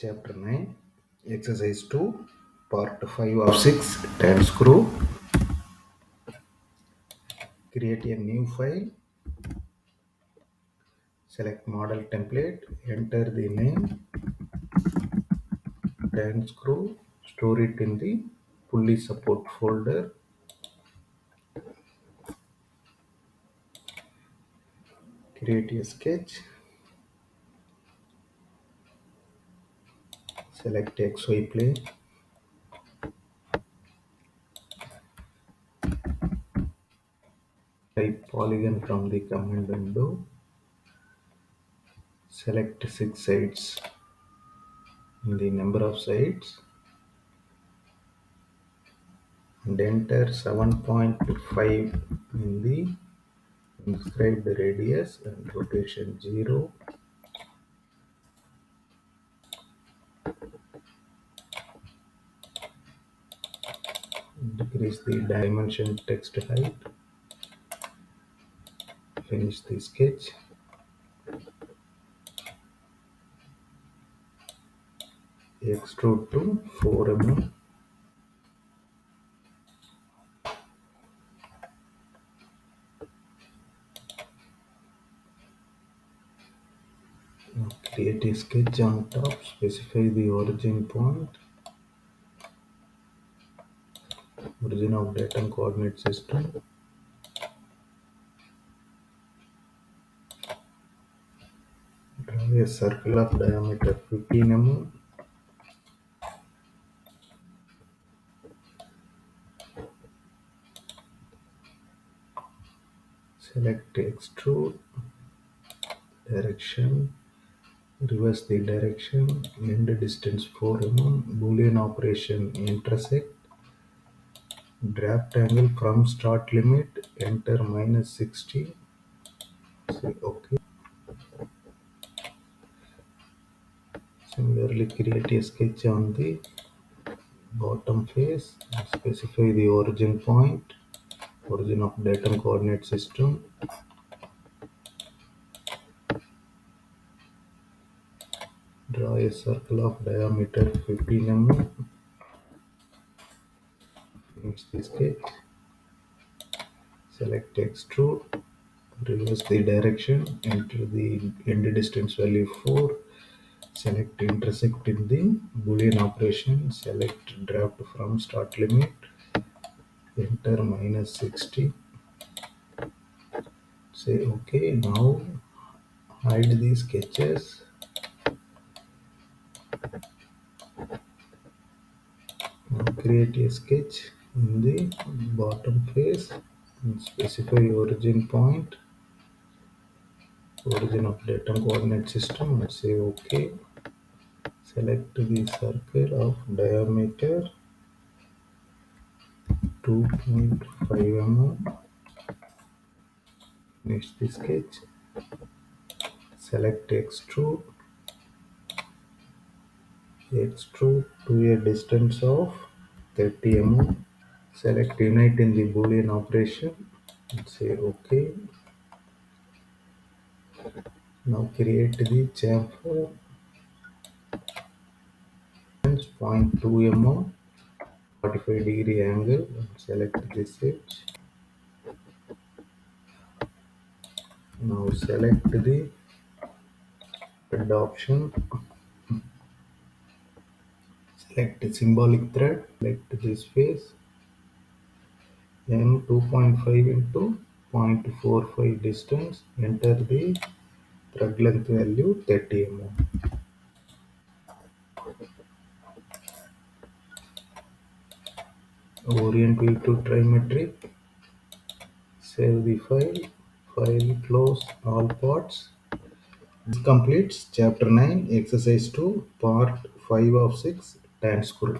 Chapter 9, Exercise 2, Part 5 of 6, Turn Screw. Create a new file, select Model Template, enter the name, Turn Screw, store it in the Pulley Support folder. Create a sketch, select XY plane, type polygon from the command window, select 6 sides in the number of sides, and enter 7.5 in the inscribed radius and rotation 0. Decrease the dimension text height. Finish the sketch. Extrude to 4 mm. Now create a sketch on top. Specify the origin point. Origin of datum coordinate system. Draw a circle of diameter 15 mm. Select extrude, direction, reverse the direction, end distance 4 mm, boolean operation intersect, draft angle from start limit, enter -60, say OK. Similarly, create a sketch on the bottom face and specify the origin point, origin of datum coordinate system. Draw a circle of diameter 15 mm. Finish the sketch. Select extrude, reverse the direction, enter the end distance value 4. Select intersect in the boolean operation, select draft from start limit, enter -60. Say OK. Now hide the sketches. Now create a sketch in the bottom face and specify origin point, origin of datum coordinate system, and say OK. Select the circle of diameter 2.5 mm. Finish the sketch. Select extrude to a distance of 30 mm. Select unite in the boolean operation and say OK. Now create the chamfer 0.2 mm, 45-degree angle, and select this edge. Now select the thread option. Select symbolic thread. Select this face. Then 2.5 into 0.45 distance. Enter the thread length value 30 mm. Orient view to trimetric. Save the file. File close all parts. This completes Chapter 9, Exercise 2, Part 5 of 6, Turn Screw.